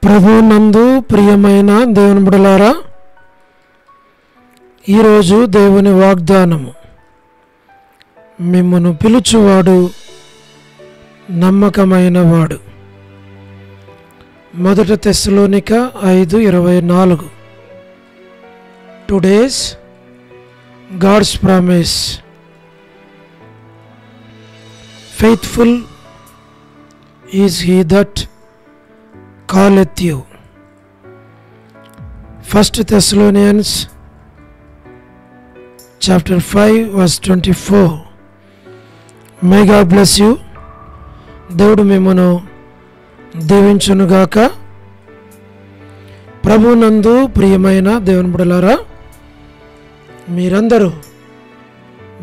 ప్రభువునందు ప్రియమైన దేవుని బిడ్డలారా, ఈరోజు దేవుని వాగ్దానము, మిమ్మును పిలుచువాడు నమ్మకమైన వాడు. 1 తెస్సలోనిక 5:24. Today's God's promise. Faithful is he that calleth you. 1 Thessalonians chapter 5 verse 24. May God bless you. దేవుడు మిమ్మను దీవించునుగాక. ప్రభునందు ప్రియమైన దేవుని బిడ్డలారా, మీరందరూ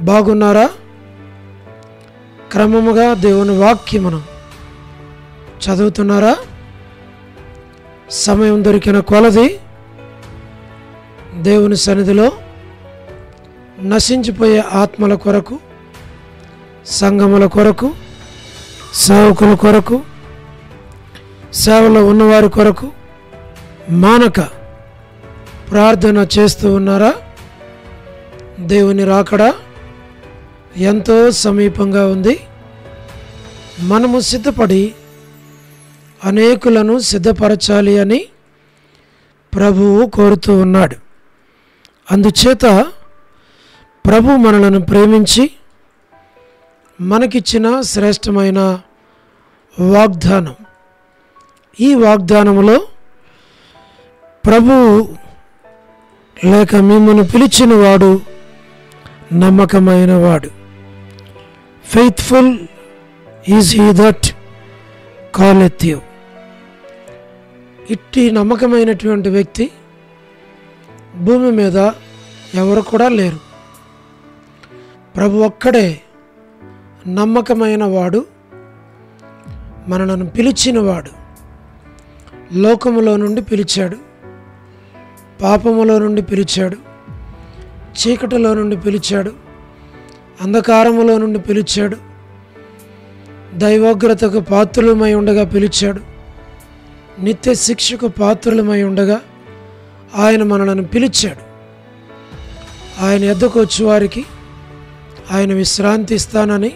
బాగున్నారా? క్రమముగా దేవుని వాక్యమును చదువుతున్నారా? సమయం దొరికిన కొలది దేవుని సన్నిధిలో నశించిపోయే ఆత్మల కొరకు, సంఘముల కొరకు, సేవకుల కొరకు, సేవలో ఉన్నవారి కొరకు మానక ప్రార్థన చేస్తూ ఉన్నారా? దేవుని రాకడ ఎంతో సమీపంగా ఉంది. మనము సిద్ధపడి అనేకులను సిద్ధపరచాలి అని ప్రభువు కోరుతూ ఉన్నాడు. అందుచేత ప్రభు మనలను ప్రేమించి మనకిచ్చిన శ్రేష్టమైన వాగ్దానం, ఈ వాగ్దానములో ప్రభువు లేక మిమ్మల్ని పిలిచిన వాడు నమ్మకమైన వాడు. Faithful is he that calleth you. ఇట్టి నమ్మకమైనటువంటి వ్యక్తి భూమి మీద ఎవరు కూడా లేరు. ప్రభు ఒక్కడే నమ్మకమైన వాడు, మనలను పిలిచినవాడు. లోకములో నుండి పిలిచాడు, పాపములో నుండి పిలిచాడు, చీకటిలో నుండి పిలిచాడు, అంధకారములో నుండి పిలిచాడు, దైవోగ్రతకు పాత్రులమై ఉండగా పిలిచాడు, నిత్య శిక్షకు పాత్రులమై ఉండగా ఆయన మనలను పిలిచాడు. ఆయన యొద్దకు వచ్చి వారికి ఆయన విశ్రాంతి ఇస్తానని,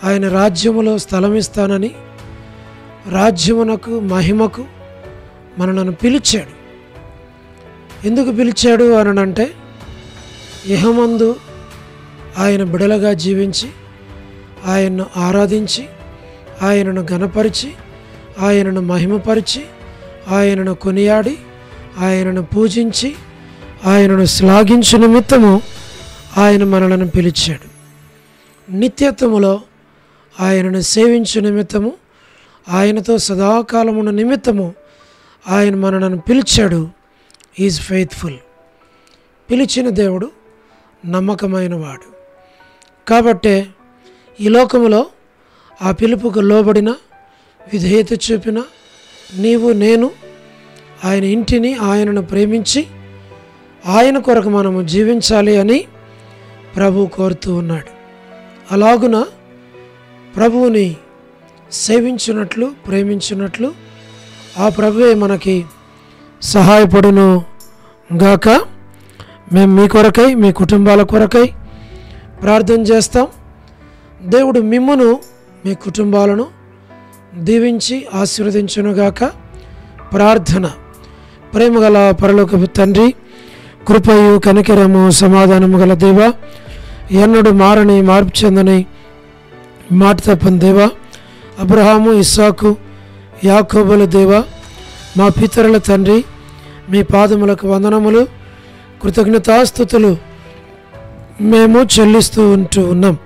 ఆయన రాజ్యములో స్థలం ఇస్తానని, రాజ్యమునకు మహిమకు మనలను పిలిచాడు. ఎందుకు పిలిచాడు అనంటే, ఇహమందు ఆయన బిడలగా జీవించి, ఆయన్ను ఆరాధించి, ఆయనను ఘనపరిచి, ఆయనను మహిమపరిచి, ఆయనను కొనియాడి, ఆయనను పూజించి, ఆయనను శ్లాఘించు నిమిత్తము ఆయన మనలను పిలిచాడు. నిత్యత్వములో ఆయనను సేవించు నిమిత్తము, ఆయనతో సదాకాలమున నిమిత్తము ఆయన మనలను పిలిచాడు. Is faithful. పిలిచిన దేవుడు నమ్మకమైన వాడు. కాబట్టే ఈ లోకములో ఆ పిలుపుకు లోబడిన, విధేయత చూపిన నీవు నేను ఆయన ఇంటిని, ఆయనను ప్రేమించి ఆయన కొరకు మనము జీవించాలి అని ప్రభు కోరుతూ ఉన్నాడు. అలాగున ప్రభువుని సేవించున్నట్లు, ప్రేమించున్నట్లు ఆ ప్రభువే మనకి సహాయపడును గాక. మేము మీ కొరకై, మీ కుటుంబాల కొరకై ప్రార్థన చేస్తాం. దేవుడు మిమ్మును, మీ కుటుంబాలను దీవించి ఆశీర్వదించునుగాక. ప్రార్థన. ప్రేమగల పరలోకపు తండ్రి, కృపయు కనికరము సమాధానము గల దేవ, ఎన్నడు మారని మార్పు చెందని మాట తప్పని దేవ, అబ్రహాము, ఇస్సాకు, యాకోబుల దేవ, మా పితరుల తండ్రి, మీ పాదములకు వందనములు, కృతజ్ఞతాస్తుతులు మేము చెల్లిస్తూ ఉన్నాం.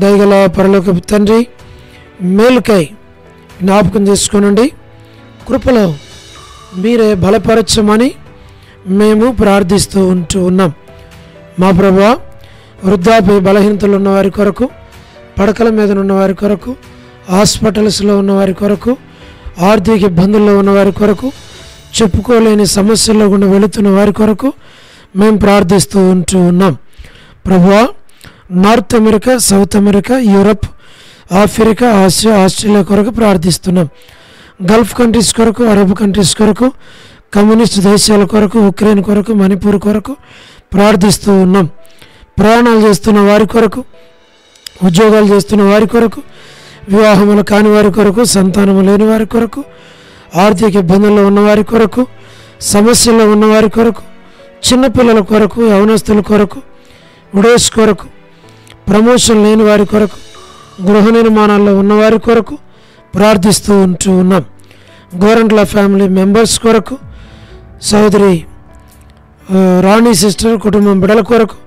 దయగల పరలోకపు తండ్రి, మేలుకై జ్ఞాపకం చేసుకోనండి. కృపలో మీరే బలపరచమని మేము ప్రార్థిస్తూ ఉన్నాం. మా ప్రభువా, వృద్ధాప్య బలహీనతలు ఉన్నవారి కొరకు, పడకల మీద ఉన్నవారి కొరకు, హాస్పిటల్స్లో ఉన్నవారి కొరకు, ఆర్థిక ఇబ్బందుల్లో ఉన్నవారి కొరకు, చెప్పుకోలేని సమస్యల్లో గుండా వెళుతున్న వారి కొరకు మేము ప్రార్థిస్తూ ఉన్నాం. ప్రభువా, north America, south America, Europe, Africa, Asia, Australia కొరకు ప్రార్థిస్తున్నాం. గల్ఫ్ కంట్రీస్ కొరకు, అరబ్ కంట్రీస్ కొరకు, కమ్యూనిస్ట్ దేశాల కొరకు, ఉక్రెయిన్ కొరకు, మణిపూర్ కొరకు ప్రార్థిస్తూ ఉన్నాం. ప్రయాణాలు చేస్తున్న వారి కొరకు, ఉద్యోగాలు చేస్తున్న వారి కొరకు, వివాహములు కాని వారి కొరకు, సంతానము లేని వారి కొరకు, ఆర్థిక ఇబ్బందుల్లో ఉన్నవారి కొరకు, సమస్యల్లో ఉన్నవారి కొరకు, చిన్నపిల్లల కొరకు, యవనస్తుల కొరకు, విడోస్ కొరకు, ప్రమోషన్ లేని వారి కొరకు, గృహ నిర్మాణాల్లో ఉన్నవారి కొరకు ప్రార్థిస్తూ ఉన్నాం. గోరంట్ల ఫ్యామిలీ మెంబర్స్ కొరకు, సోదరి రాణి సిస్టర్ కుటుంబం బిడల కొరకు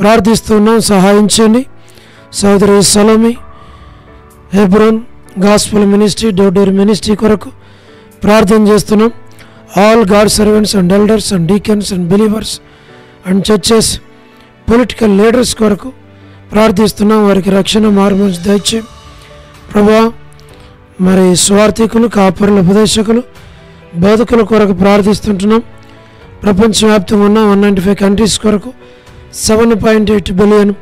ప్రార్థిస్తున్నాం. సహాయం చేయండి. సోదరి Salomi Hebron gospel ministry, door ministry కొరకు ప్రార్థన చేస్తున్నాం. All God servants and elders and deacons and believers and churches, political leaders కొరకు ప్రార్థిస్తున్నాం. వారికి రక్షణ మార్మోన్స్ దయచేయం ప్రభా. మరి స్వార్థికులు, కాపరులు, ఉపదేశకులు, బోధకుల కొరకు ప్రార్థిస్తుంటున్నాం. ప్రపంచవ్యాప్తంగా ఉన్న 195 కంట్రీస్ కొరకు 7.8 బిలియన్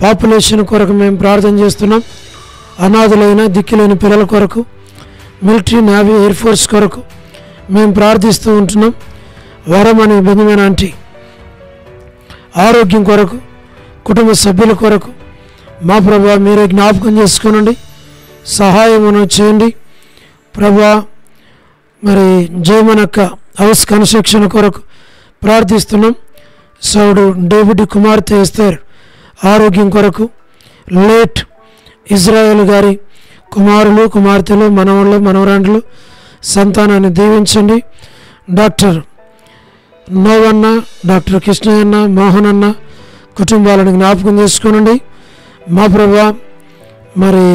పాపులేషన్ కొరకు మేము ప్రార్థన చేస్తున్నాం. అనాథులైన దిక్కులేని పిల్లల కొరకు, మిలిటరీ, నేవీ, ఎయిర్ ఫోర్స్ కొరకు మేము ప్రార్థిస్తూ ఉంటున్నాం. వరమని బెంజమిన్ ఆంటీ ఆరోగ్యం కొరకు, కుటుంబ సభ్యుల కొరకు మా ప్రభా మీరే జ్ఞాపకం చేసుకోనండి, సహాయమును చేయండి ప్రభా. మరి జయమనక్క హౌస్ కన్స్ట్రక్షన్ కొరకు ప్రార్థిస్తున్నాం. సౌడు డేవిడ్ కుమార్తె ఎస్తేర్ ఆరోగ్యం కొరకు, లేట్ ఇజ్రాయేల్ గారి కుమారులు, కుమార్తెలు, మనవళ్ళు, మనవరాండ్లు సంతానాన్ని దీవించండి. డాక్టర్ నోవన్న, డాక్టర్ కృష్ణయ్యన్న, మోహన్ అన్న కుటుంబాలను జ్ఞాపకం చేసుకోనండి మా ప్రభా. మరి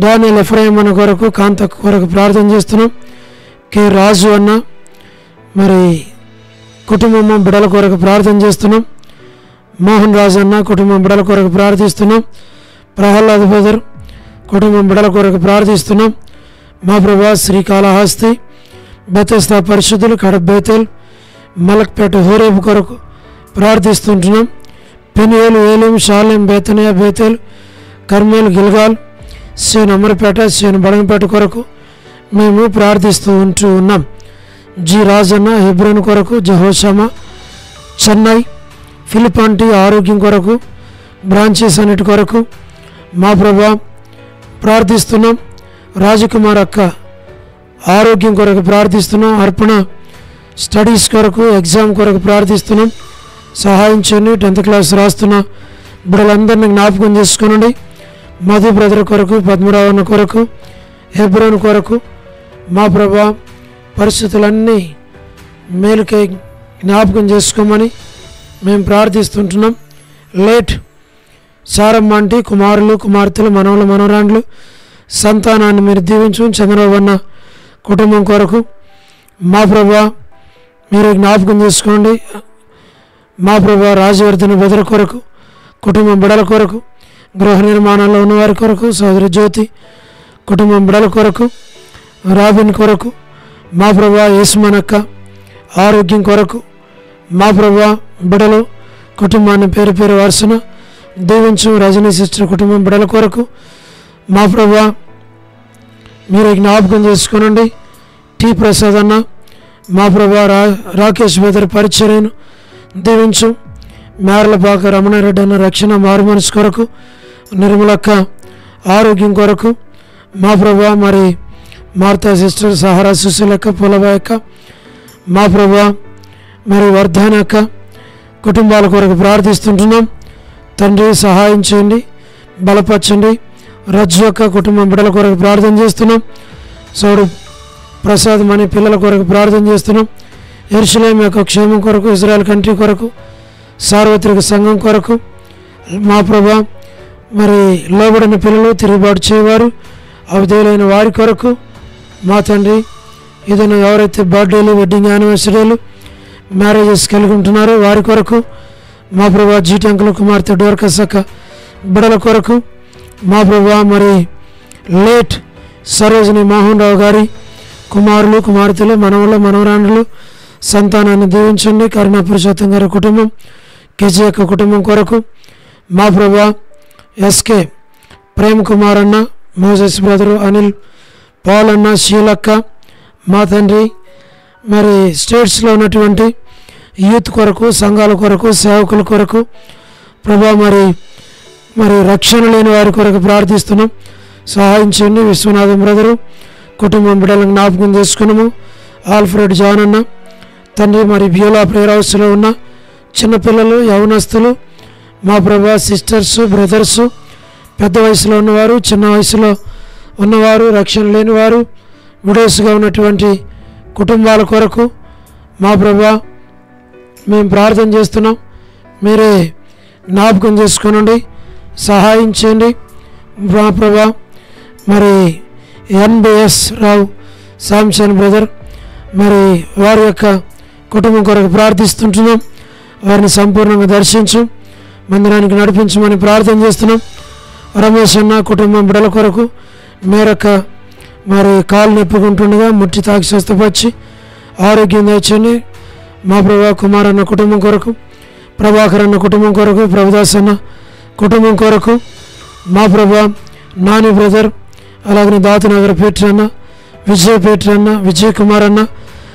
డానియల్ ఎఫ్రాయిం అన్న కొరకు, కాంత కొరకు ప్రార్థన చేస్తున్నాం. కె రాజు అన్న మరి కుటుంబం బిడల కొరకు ప్రార్థన చేస్తున్నాం. మోహన్ రాజు అన్న కుటుంబం బిడల కొరకు ప్రార్థిస్తున్నాం. ప్రహ్లాద్ బ్రదర్ కుటుంబం బిడల కొరకు ప్రార్థిస్తున్నాం మా ప్రభా. శ్రీకాళహస్తి, బెతెస్దా పరిశుద్ధులు, కడప బేతేల్, మలక్పేట హోరేబు కొరకు ప్రార్థిస్తుంటున్నాం. పెనియేలు, ఏలేం, షాలేం, బేతనియా, బేతేల్, కర్మేల్, గిల్గాల్, సేను అమరపేట, సేను బడంపేట కొరకు మేము ప్రార్థిస్తూ ఉన్నాం. జి రాజన్న హెబ్రోన్ కొరకు, జహోషమా చెన్నై, ఫిలిపాంటి ఆరోగ్యం కొరకు, బ్రాంచెస్ అన్నిటి కొరకు మా ప్రభా ప్రార్థిస్తున్నాం. రాజకుమార్ అక్క ఆరోగ్యం కొరకు ప్రార్థిస్తున్నాం. అర్పణ స్టడీస్ కొరకు, ఎగ్జామ్ కొరకు ప్రార్థిస్తున్నాం. సహాయం చేయండి. 10th క్లాస్ రాస్తున్న బిడ్డలందరినీ జ్ఞాపకం చేసుకోనండి. మధు బ్రదర్ కొరకు, పద్మరావణ కొరకు, హెబ్రోన్ కొరకు మా ప్రభా పరిస్థితులన్నీ మేలుకై జ్ఞాపకం చేసుకోమని మేము ప్రార్థిస్తుంటున్నాం. లేట్ సారమ్మ ఆంటీ కుమారులు, కుమార్తెలు, మనవలు, మనవరాండ్లు సంతానాన్ని మీరు దీవించు. చంద్రబాబు అన్న కుటుంబం కొరకు మా ప్రభా మీరు జ్ఞాపకం చేసుకోండి మా ప్రభా. రాజవర్ధన బెదర్ కొరకు, కుటుంబం బిడల కొరకు, గృహ నిర్మాణాల్లో ఉన్నవారి కొరకు, సోదరి జ్యోతి కుటుంబం బిడల కొరకు, రాబిన్ కొరకు మా ప్రభా. యేసుమనక్క ఆరోగ్యం కొరకు మా ప్రభా బిడలు కుటుంబాన్ని పేరు పేరు వరుసన దీవించు. రజనీ సిస్టర్ కుటుంబం బిడల కొరకు మా ప్రభా మీరు జ్ఞాపకం చేసుకోనండి. టి ప్రసాద్ అన్న మా ప్రభా. రాకేష్ బెదర్ పరిచర్యను దీవించు. మేరలపాక రమణారెడ్డి అన్న రక్షణ మారుమనసు కొరకు, నిర్మలక్క ఆరోగ్యం కొరకు మా ప్రభా. మరి మార్తా సిస్టర్, సహారా సుశీలక్క, పులబాయక్క మా ప్రభా. మరి వర్ధాని అక్క కుటుంబాల కొరకు ప్రార్థిస్తుంటున్నాం. తండ్రి సహాయం చేయండి, బలపరచండి. రజ్జు యొక్క కుటుంబం బిడ్డల కొరకు ప్రార్థన చేస్తున్నాం. సోడు ప్రసాద్ మణి పిల్లల కొరకు ప్రార్థన చేస్తున్నాం. యెరూషలేం యొక్క క్షేమం కొరకు, ఇజ్రాయెల్ కంట్రీ కొరకు, సార్వత్రిక సంఘం కొరకు మా ప్రభా. మరి లోబడిన పిల్లలు, తిరుగుబాటు చేయవారు, అవిధేయులైన వారి కొరకు మా తండ్రి. ఏదైనా ఎవరైతే బర్త్డేలు, వెడ్డింగ్ యానివర్సరీలు, మ్యారేజెస్ కలిగి ఉంటున్నారో వారి కొరకు మా ప్రభా. జీటంకుల కుమార్తె డోర్కసక్క బిడల కొరకు మా ప్రభా. మరి లేట్ సరోజిని మోహన్ రావు గారి కుమారులు, కుమార్తెలు, మనవలు, మనవరాండ్రులు సంతానాన్ని దీవించండి. కరుణా పురుషోత్తం గారి కుటుంబం, కేజీ యొక్క కుటుంబం కొరకు మా ప్రభా. ఎస్కే ప్రేమ్ కుమార్ అన్న, మోజెస్ బ్రదరు, అనిల్ పాలన్న, శీలక్క, మా తండ్రి మరి స్టేట్స్లో ఉన్నటువంటి యూత్ కొరకు, సంఘాల కొరకు, సేవకుల కొరకు ప్రభా మరి రక్షణ లేని వారి కొరకు ప్రార్థిస్తున్నాం. సహాయం చేయండి. విశ్వనాథం బ్రదరు కుటుంబం బిడ్డలను జ్ఞాపకం చేసుకున్నాము. ఆల్ఫ్రెడ్ జాన్ అన్న తండ్రి మరి బ్యూలా ప్రేయర్ హౌస్లో ఉన్న చిన్నపిల్లలు, యవనస్తులు మా ప్రభా, సిస్టర్స్, బ్రదర్సు, పెద్ద వయసులో ఉన్నవారు, చిన్న వయసులో ఉన్నవారు, రక్షణ లేని వారు, విడోస్గా ఉన్నటువంటి కుటుంబాల కొరకు మా ప్రభా మేము ప్రార్థన చేస్తున్నాం. మీరే జ్ఞాపకం చేసుకోనండి, సహాయం చేయండి మా ప్రభా. మరి ఎన్బిఎస్ రావు శాంసన్ బ్రదర్ మరి వారి యొక్క కుటుంబం కొరకు ప్రార్థిస్తుంటున్నాం. వారిని సంపూర్ణంగా దర్శించు, మందిరానికి నడిపించమని ప్రార్థన చేస్తున్నాం. రమేష్ అన్న కుటుంబం బిడ్డల కొరకు మేరక్క మరి కాలు నొప్పుకుంటుండగా ముట్టి తాకి స్వస్థపరిచి ఆరోగ్యం తెచ్చండి మా ప్రభా. కుమార్ అన్న కుటుంబం కొరకు, ప్రభాకర్ అన్న కుటుంబం కొరకు, ప్రభుదాస్ అన్న కుటుంబం కొరకు మా ప్రభా, నాని బ్రదర్, అలాగనే దాతనగర్ పేట్రి అన్న, విజయ్ పేట్రి అన్న, విజయ్ కుమార్ అన్న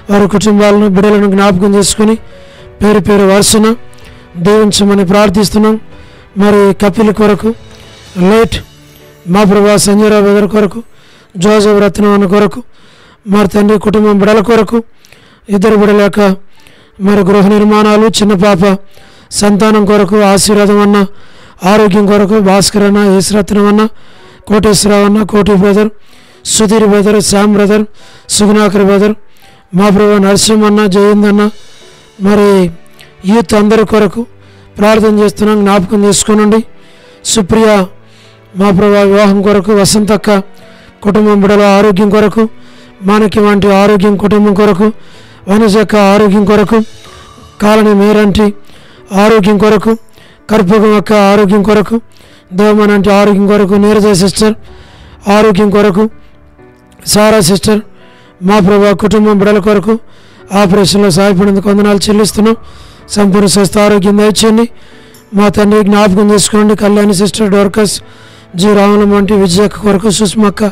వారి కుటుంబాలను బిడ్డలను జ్ఞాపకం చేసుకుని పేరు పేరు వరుసన దీవించమని ప్రార్థిస్తున్నాం. మరి కపిల్ కొరకు, లేట్ మా ప్రభా సంజయరావు బ్రదర్ కొరకు, జోజఫ్ రత్నం అన్న కొరకు, మరి తండ్రి కుటుంబం బిడ్డల కొరకు, ఇద్దరు బిడ్డల యొక్క మరి గృహ నిర్మాణాలు, చిన్న పాప సంతానం కొరకు, ఆశీర్వాదం అన్న ఆరోగ్యం కొరకు, భాస్కర్ అన్న, యేసురత్నం అన్న, కోటేశ్వరరావు అన్న, కోటి brother, Sudheer brother, Shyam brother, Sugunakar brother, మా ప్రభా నరసింహన్న, జయంద్ అన్న మరి యూత్ అందరి కొరకు ప్రార్థన చేస్తున్నాం. జ్ఞాపకం చేసుకోనండి. సుప్రియ మా ప్రభా వివాహం కొరకు, వసంతక్క కుటుంబం బిడ్డల ఆరోగ్యం కొరకు, మానకి వంటి ఆరోగ్యం కుటుంబం కొరకు, వనజక్క ఆరోగ్యం కొరకు, కాలనీ మేరంటి ఆరోగ్యం కొరకు, కర్పూరం అక్క ఆరోగ్యం కొరకు, దేవమనంటి ఆరోగ్యం కొరకు, నీరజ సిస్టర్ ఆరోగ్యం కొరకు, సారా సిస్టర్ మా ప్రభా కుటుంబం బిడ్డల కొరకు ఆపరేషన్లో సహాయపడేందుకు వందనాలు చెల్లిస్తున్నాం. సంపూర్ణ స్వస్థ ఆరోగ్యం దయచేయండి మా తండ్రి. జ్ఞాపకం చేసుకోండి. కళ్యాణి సిస్టర్, డోర్కస్ జి రాములం వంటి విజయక్క కొరకు, సుష్మక్క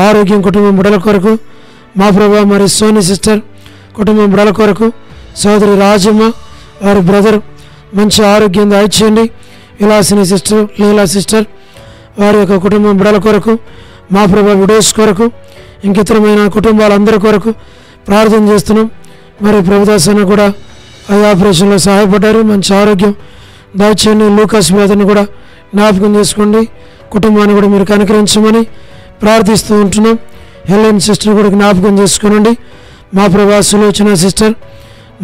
ఆరోగ్యం కుటుంబం బిడ్డల కొరకు మా ప్రభా. మరి సోని సిస్టర్ కుటుంబం బిడ్డల కొరకు, సోదరి రాజమ్మ వారి బ్రదర్ మంచి ఆరోగ్యం దయచేయండి. విలాసిని సిస్టర్, లీలా సిస్టర్ వారి యొక్క కుటుంబం బిడ్డల కొరకు మా ప్రభా. విడోస్ కొరకు, ఇంకితరమైన కుటుంబాలందరి కొరకు ప్రార్థన చేస్తున్నాం. మరి ప్రభుదాస్ అన్న కూడా ఆ ఆపరేషన్లో సహాయపడ్డారు. మంచి ఆరోగ్యం దయచేయండి. లూకాస్ బ్రదర్ని కూడా జ్ఞాపకం చేసుకోండి. కుటుంబాన్ని కూడా మీరు కనికరించమని ప్రార్థిస్తూ ఉంటున్నాం. హెలెన్ సిస్టర్ కూడా జ్ఞాపకం చేసుకోనండి మా ప్రభా. సులోచన సిస్టర్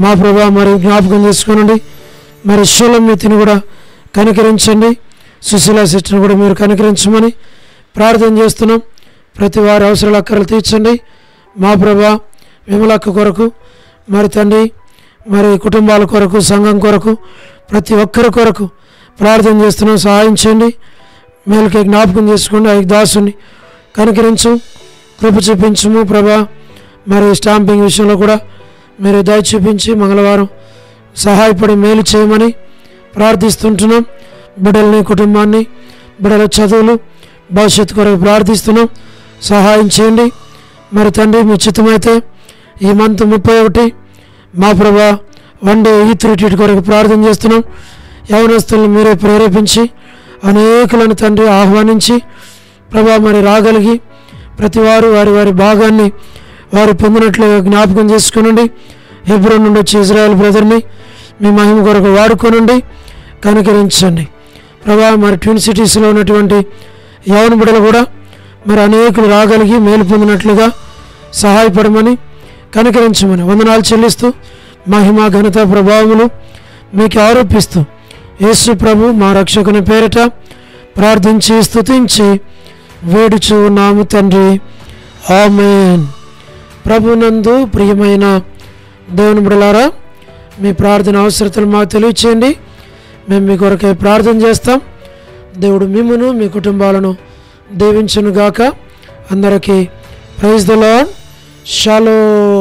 మా ప్రభా మరి జ్ఞాపకం చేసుకోనండి. మరి షూలమ్మితిని కూడా కనికరించండి. సుశీల సిస్టర్ని కూడా మీరు కనికరించమని ప్రార్థన చేస్తున్నాం. ప్రతి వారి అవసరాల అక్కర్లు తీర్చండి మా ప్రభా. విమలక్క కొరకు మరి తండ్రి మరి కుటుంబాల కొరకు, సంఘం కొరకు, ప్రతి ఒక్కరి కొరకు ప్రార్థన చేస్తున్నాం. సహాయం చేయండి. మేలుకే జ్ఞాపకం చేసుకోండి. ఆ దాసుని కనికరించు, కృప చూపించము ప్రభా. మరి స్టాంపింగ్ విషయంలో కూడా మీరు దయ చూపించి మంగళవారం సహాయపడి మేలు చేయమని ప్రార్థిస్తుంటున్నాం. బిడ్డల్ని, కుటుంబాన్ని, బిడ్డల చదువులు, భవిష్యత్తు కొరకు ప్రార్థిస్తున్నాం. సహాయం చేయండి మరి తండ్రి. మీ చిత్తమైతే ఈ మంత్ 31 మా ప్రభా వన్ డే యూత్ రిట్రీట్ కొరకు ప్రార్థన చేస్తున్నాం. యవనస్తులను మీరే ప్రేరేపించి అనేకులను తండ్రి ఆహ్వానించి ప్రభా మరి రాగలిగి ప్రతి వారు వారి వారి భాగాన్ని వారు పొందినట్లుగా జ్ఞాపకం చేసుకునండి. హెబ్రోన్ నుండి వచ్చి ఇజ్రాయెల్ బ్రదర్ని మీ మహిమ కొరకు వాడుకోనండి, కనికరించండి ప్రభా. మరి ట్విన్ సిటీస్లో ఉన్నటువంటి యవన బిడ్డలు కూడా మరి అనేకులు రాగలిగి మేలు పొందినట్లుగా సహాయపడమని, కనికరించమని వందనాలు చెల్లిస్తూ మహిమ, ఘనత, ప్రభావములు మీకు ఆరోపిస్తూ యేసు ప్రభు మా రక్షకుని పేరిట ప్రార్థించి స్తుతించి వేడుచు నాము తండ్రి, ఆమేన్. ప్రభునందు ప్రియమైన దేవుని బిడ్డలారా, మీ ప్రార్థన అవసరతలు మాకు తెలియచేయండి. మేము మీ కొరకే ప్రార్థన చేస్తాం. దేవుడు మిమ్మును మీ కుటుంబాలను దీవించును గాక. అందరికీ ప్రైజ్ ది లార్డ్. షాలోమ్.